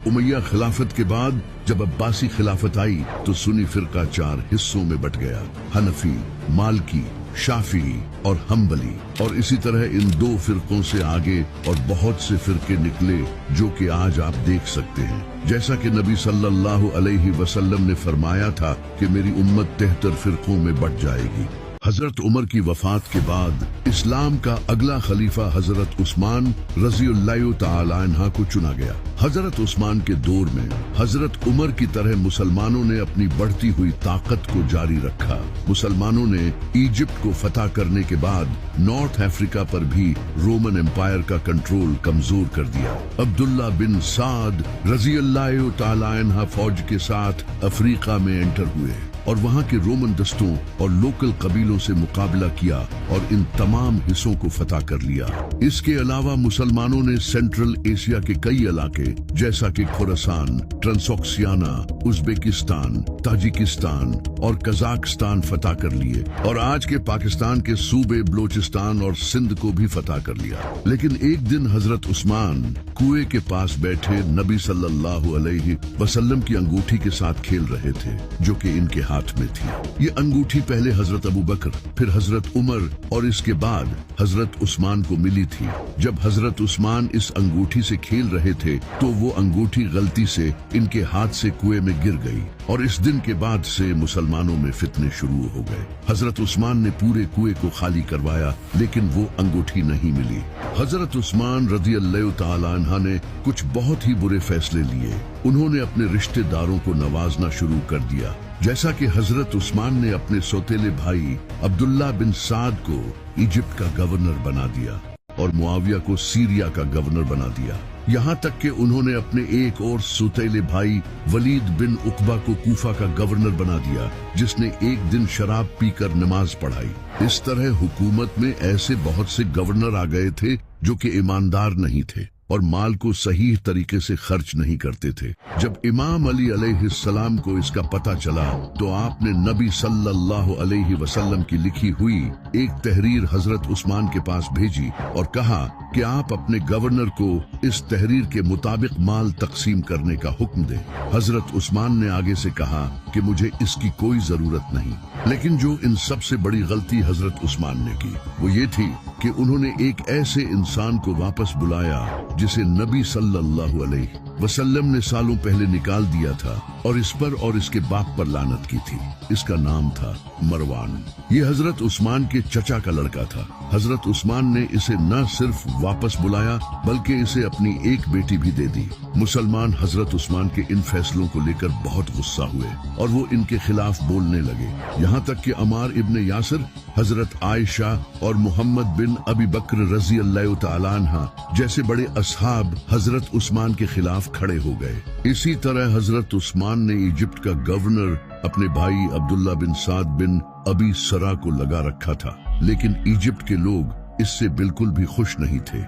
उमैया खिलाफत के बाद जब अब्बासी खिलाफत आई तो सुन्नी फिरका 4 हिस्सों में बट गया, हनफी, मालकी, शाफी और हम्बली। और इसी तरह इन 2 फिरकों से आगे और बहुत से फिरके निकले जो कि आज आप देख सकते हैं। जैसा कि नबी सल्लल्लाहु अलैहि वसल्लम ने फरमाया था कि मेरी उम्मत 73 फिरकों में बट जाएगी। हजरत उमर की वफात के बाद इस्लाम का अगला खलीफा हजरत उस्मान रज़ियल्लाहु ताला अन्हा को चुना गया। हजरत उस्मान के दौर में हजरत उमर की तरह मुसलमानों ने अपनी बढ़ती हुई ताकत को जारी रखा। मुसलमानों ने इजिप्ट को फतह करने के बाद नॉर्थ अफ्रीका पर भी रोमन एम्पायर का कंट्रोल कमजोर कर दिया। अब्दुल्ला बिन साद रज़ियल्लाहु ताला अन्हा फौज के साथ अफ्रीका में एंटर हुए और वहां के रोमन दस्तों और लोकल कबीलों से मुकाबला किया और इन तमाम हिस्सों को फतह कर लिया। इसके अलावा मुसलमानों ने सेंट्रल एशिया के कई इलाके जैसा कि खुरासान, ट्रांसोक्सियाना, उज्बेकिस्तान, ताजिकिस्तान और कजाकिस्तान फतह कर लिए और आज के पाकिस्तान के सूबे बलोचिस्तान और सिंध को भी फतह कर लिया। लेकिन एक दिन हजरत उस्मान कुएं के पास बैठे नबी सल्लल्लाहु अलैहि वसल्लम की अंगूठी के साथ खेल रहे थे जो कि इनके हाथ में थी। ये अंगूठी पहले हजरत अबू बकर, फिर हजरत उमर और इसके बाद हजरत उस्मान को मिली थी। जब हजरत उस्मान इस अंगूठी से खेल रहे थे तो वो अंगूठी गलती से इनके हाथ से कुएं में गिर गई और इस दिन के बाद से मुसलमानों में फितने शुरू हो गए। हजरत उस्मान ने पूरे कुएं को खाली करवाया लेकिन वो अंगूठी नहीं मिली। हजरत उस्मान रज़ियल्लाहु ताला अन्हा ने कुछ बहुत ही बुरे फैसले लिए। उन्होंने अपने रिश्तेदारों को नवाजना शुरू कर दिया, जैसा कि हजरत उस्मान ने अपने सौतेले भाई अब्दुल्ला बिन साद को इजिप्ट का गवर्नर बना दिया और मुआविया को सीरिया का गवर्नर बना दिया। यहाँ तक कि उन्होंने अपने एक और सौतेले भाई वलीद बिन उकबा को कूफा का गवर्नर बना दिया, जिसने एक दिन शराब पीकर नमाज पढ़ाई। इस तरह हुकूमत में ऐसे बहुत से गवर्नर आ गए थे जो कि ईमानदार नहीं थे और माल को सही तरीके से खर्च नहीं करते थे। जब इमाम अली अलैहिस्सलाम को इसका पता चला तो आपने नबी सल्लल्लाहु अलैहि वसल्लम की लिखी हुई एक तहरीर हजरत उस्मान के पास भेजी और कहा कि आप अपने गवर्नर को इस तहरीर के मुताबिक माल तकसीम करने का हुक्म दें। हजरत उस्मान ने आगे से कहा कि मुझे इसकी कोई जरूरत नहीं। लेकिन जो इन सबसे बड़ी गलती हजरत उस्मान ने की वो ये थी कि उन्होंने एक ऐसे इंसान को वापस बुलाया जिसे नबी सल्लल्लाहु अलैहि वसल्लम ने सालों पहले निकाल दिया था और इस पर और इसके बाप पर लानत की थी। इसका नाम था मरवान। ये हजरत उस्मान के चचा का लड़का था। हजरत उस्मान ने इसे न सिर्फ वापस बुलाया बल्कि इसे अपनी एक बेटी भी दे दी। मुसलमान हजरत उस्मान के इन फैसलों को लेकर बहुत गुस्सा हुए और वो इनके खिलाफ बोलने लगे। यहाँ तक कि अमार इब्ने यासिर, हजरत आयशा और मोहम्मद बिन अबी बकर रज़ियल्लाहु ताला अन्हा जैसे बड़े असहाब हजरत उस्मान के खिलाफ खड़े हो गए। इसी तरह हजरत उस्मान ने इजिप्ट का गवर्नर अपने भाई अब्दुल्ला बिन साद बिन अबी सरा को लगा रखा था, लेकिन इजिप्ट के लोग इससे बिल्कुल भी खुश नहीं थे।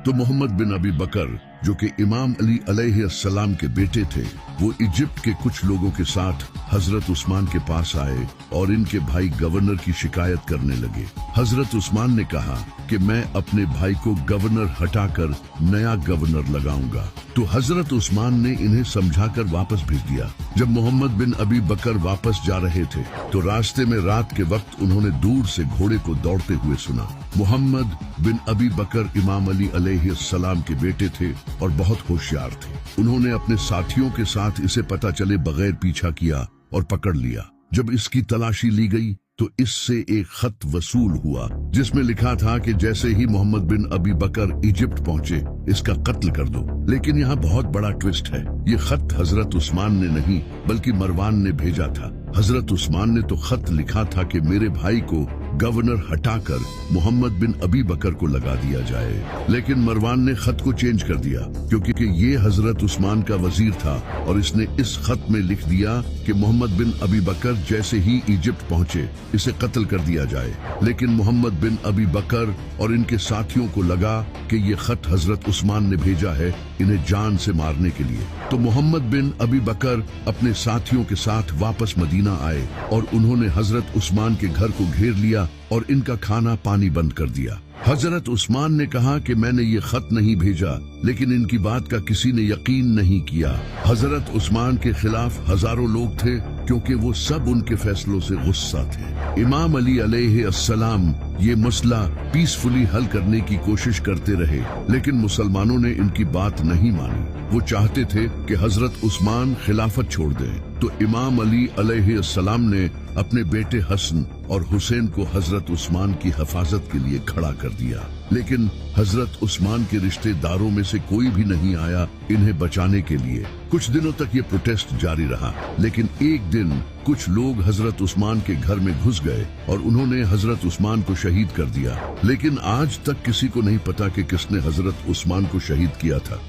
तो मोहम्मद बिन अबी बकर जो कि इमाम अली अलैहिस्सलाम के बेटे थे, वो इजिप्ट के कुछ लोगों के साथ हजरत उस्मान के पास आए और इनके भाई गवर्नर की शिकायत करने लगे। हजरत उस्मान ने कहा कि मैं अपने भाई को गवर्नर हटाकर नया गवर्नर लगाऊंगा। तो हजरत उस्मान ने इन्हें समझाकर वापस भेज दिया। जब मोहम्मद बिन अबी बकर वापस जा रहे थे तो रास्ते में रात के वक्त उन्होंने दूर से घोड़े को दौड़ते हुए सुना। मोहम्मद बिन अबी बकर इमाम अली अलैहिस्सलाम के बेटे थे और बहुत होशियार थे। उन्होंने अपने साथियों के साथ इसे पता चले बगैर पीछा किया और पकड़ लिया। जब इसकी तलाशी ली गई तो इससे एक खत वसूल हुआ जिसमें लिखा था कि जैसे ही मोहम्मद बिन अबी बकर इजिप्ट पहुंचे इसका कत्ल कर दो। लेकिन यहाँ बहुत बड़ा ट्विस्ट है। ये खत हजरत उस्मान ने नहीं बल्कि मरवान ने भेजा था। हजरत उस्मान ने तो खत लिखा था कि मेरे भाई को गवर्नर हटाकर मोहम्मद बिन अबी बकर को लगा दिया जाए, लेकिन मरवान ने खत को चेंज कर दिया क्योंकि ये हजरत उस्मान का वजीर था और इसने इस खत में लिख दिया कि मोहम्मद बिन अबी बकर जैसे ही इजिप्ट पहुंचे इसे कत्ल कर दिया जाए। लेकिन मोहम्मद बिन अबी बकर और इनके साथियों को लगा कि ये खत हजरत उस्मान ने भेजा है इन्हें जान से मारने के लिए। तो मोहम्मद बिन अबी बकर अपने साथियों के साथ वापस मदीना आए और उन्होंने हजरत उस्मान के घर को घेर लिया और इनका खाना पानी बंद कर दिया। हजरत उस्मान ने कहा कि मैंने ये खत नहीं भेजा, लेकिन इनकी बात का किसी ने यकीन नहीं किया। हजरत उस्मान के खिलाफ हजारों लोग थे, क्योंकि वो सब उनके फैसलों से गुस्सा थे। इमाम अली अलैहिस्सलाम ये मसला पीसफुली हल करने की कोशिश करते रहे, लेकिन मुसलमानों ने इनकी बात नहीं मानी। वो चाहते थे कि हजरत उस्मान खिलाफत छोड़ दें, तो इमाम अली अलैहिस्सलाम ने अपने बेटे हसन और हुसैन को हजरत उस्मान की हिफाजत के लिए खड़ा कर दिया। लेकिन हजरत उस्मान के रिश्तेदारों में से कोई भी नहीं आया इन्हें बचाने के लिए। कुछ दिनों तक ये प्रोटेस्ट जारी रहा, लेकिन एक दिन कुछ लोग हजरत उस्मान के घर में घुस गए और उन्होंने हजरत उस्मान को शहीद कर दिया। लेकिन आज तक किसी को नहीं पता कि किसने हजरत उस्मान को शहीद किया था।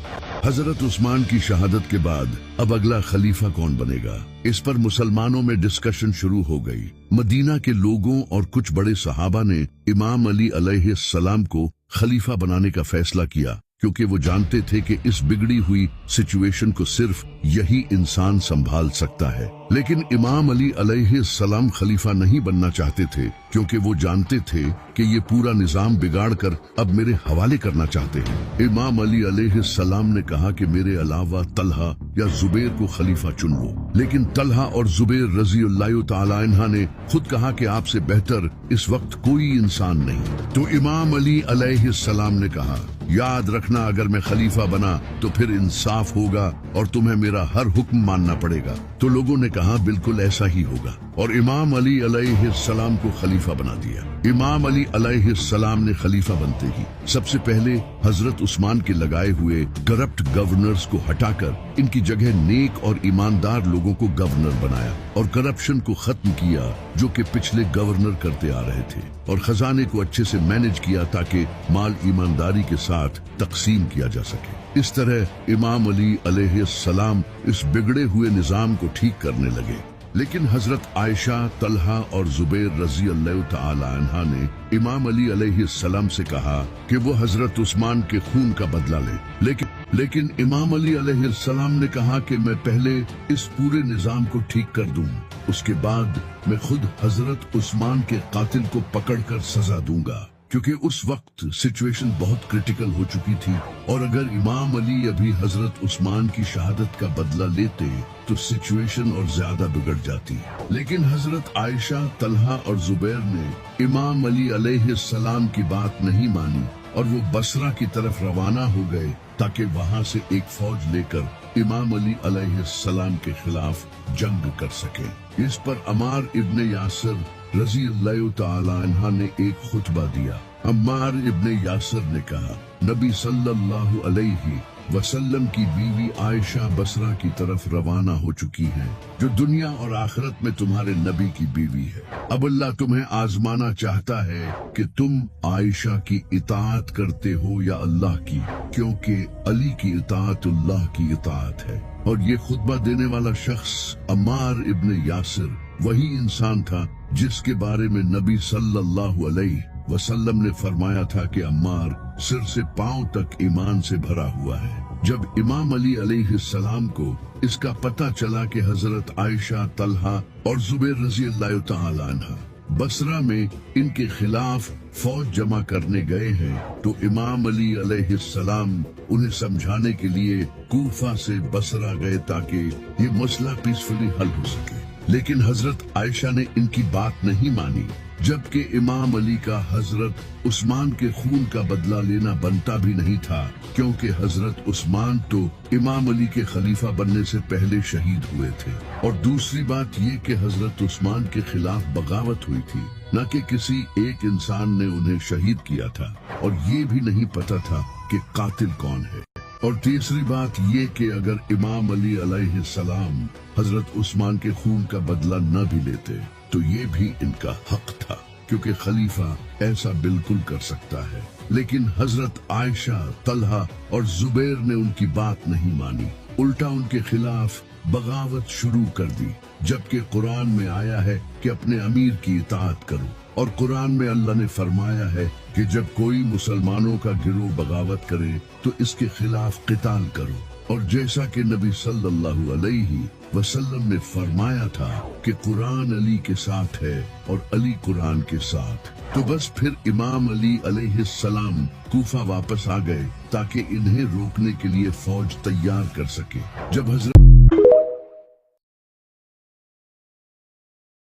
हजरत उस्मान की शहादत के बाद अब अगला खलीफा कौन बनेगा, इस पर मुसलमानों में डिस्कशन शुरू हो गई। मदीना के लोगों और कुछ बड़े सहाबा ने इमाम अली अलैहिस्सलाम को खलीफा बनाने का फैसला किया, क्योंकि वो जानते थे कि इस बिगड़ी हुई सिचुएशन को सिर्फ यही इंसान संभाल सकता है। लेकिन इमाम अली अलैहिस्सलाम खलीफा नहीं बनना चाहते थे, क्योंकि वो जानते थे कि ये पूरा निजाम बिगाड़कर अब मेरे हवाले करना चाहते हैं। इमाम अली अलैहिस्सलाम ने कहा कि मेरे अलावा तलहा या जुबैर को खलीफा चुन लो, लेकिन तलहा और जुबैर रज़ियल्लाहु ताला अन्हा ने खुद कहा कि आपसे बेहतर इस वक्त कोई इंसान नहीं। तो इमाम अली अलैहिस्सलाम ने कहा, याद रखना, अगर मैं खलीफा बना तो फिर इंसाफ होगा और तुम्हें मेरा हर हुक्म मानना पड़ेगा। तो लोगों ने कहा बिल्कुल ऐसा ही होगा, और इमाम अली अलैहिस्सलाम को खलीफा बना दिया। इमाम अली अलैहिस्सलाम ने खलीफा बनते ही सबसे पहले हजरत उस्मान के लगाए हुए करप्ट गवर्नर्स को हटाकर इनकी जगह नेक और ईमानदार लोगों को गवर्नर बनाया और करप्शन को खत्म किया जो कि पिछले गवर्नर करते आ रहे थे, और खजाने को अच्छे से मैनेज किया ताकि माल ईमानदारी के साथ तकसीम किया जा सके। इस तरह इमाम अली अलैहिस्सलाम इस बिगड़े हुए निजाम को ठीक करने लगे। लेकिन हजरत आयशा, तलहा और जुबैर रज़ियल्लाहु ताला अन्हा ने इमाम अली अलैहिस्सलाम से कहा कि वो हजरत उस्मान के खून का बदला ले। लेकिन इमाम अली अलैहिस्सलाम ने कहा कि मैं पहले इस पूरे निजाम को ठीक कर दूं, उसके बाद मैं खुद हजरत उस्मान के कातिल को पकड़कर सजा दूंगा, क्योंकि उस वक्त सिचुएशन बहुत क्रिटिकल हो चुकी थी, और अगर इमाम अली अभी हजरत उस्मान की शहादत का बदला लेते तो सिचुएशन और ज्यादा बिगड़ जाती। लेकिन हजरत आयशा, तलहा और जुबैर ने इमाम अली अलैहिस्सलाम की बात नहीं मानी और वो बसरा की तरफ रवाना हो गए ताकि वहां से एक फौज लेकर इमाम अली अलैहिस्सलाम के खिलाफ जंग कर सके। इस पर अम्मार इब्ने यासिर रज़ियल्लाहु ताला अन्हा ने एक खुतबा दिया। अम्मार इब्ने यासिर ने कहा, नबी सल्लल्लाहु अलैहि वसल्लम की बीवी आयशा बसरा की तरफ रवाना हो चुकी है, जो दुनिया और आखिरत में तुम्हारे नबी की बीवी है। अब अल्लाह तुम्हें आजमाना चाहता है कि तुम आयशा की इताअत करते हो या अल्लाह की, क्योंकि अली की इताअत अल्लाह की इताअत है। और ये खुतबा देने वाला शख्स अम्मार इब्ने यासिर वही इंसान था जिसके बारे में नबी सल्लल्लाहु अलैहि वसल्लम ने फरमाया था कि अम्मार सिर से पांव तक ईमान से भरा हुआ है। जब इमाम अली अलैहिस्सलाम को इसका पता चला कि हजरत आयशा, तलहा और जुबैर रज़ियल्लाहु ताला अन्हा बसरा में इनके खिलाफ फौज जमा करने गए हैं, तो इमाम अली अलैहिस्सलाम उन्हें समझाने के लिए कूफा से बसरा गए ताकि ये मसला पीसफुली हल हो सके। लेकिन हजरत आयशा ने इनकी बात नहीं मानी, जबकि इमाम अली का हजरत उस्मान के खून का बदला लेना बनता भी नहीं था, क्योंकि हजरत उस्मान तो इमाम अली के खलीफा बनने से पहले शहीद हुए थे। और दूसरी बात ये कि हजरत उस्मान के खिलाफ बगावत हुई थी, न कि किसी एक इंसान ने उन्हें शहीद किया था, और ये भी नहीं पता था कि कातिल कौन है। और तीसरी बात ये कि अगर इमाम अली अलैहिस्सलाम हजरत उस्मान के खून का बदला न भी लेते तो ये भी इनका हक था, क्योंकि खलीफा ऐसा बिल्कुल कर सकता है। लेकिन हजरत आयशा, तलहा और जुबैर ने उनकी बात नहीं मानी, उल्टा उनके खिलाफ बगावत शुरू कर दी, जबकि कुरान में आया है कि अपने अमीर की इताअत करो, और कुरान में अल्लाह ने फरमाया है कि जब कोई मुसलमानों का गिरोह बगावत करे तो इसके खिलाफ क़िताल करो। اور جیسا کہ نبی صلی اللہ علیہ وسلم نے فرمایا تھا کہ قرآن علی کے ساتھ ہے اور علی قرآن کے ساتھ، تو بس پھر امام علی علیہ السلام کوفہ واپس آ گئے تاکہ انہیں روکنے کے لیے فوج تیار کر سکے۔ جب حضرت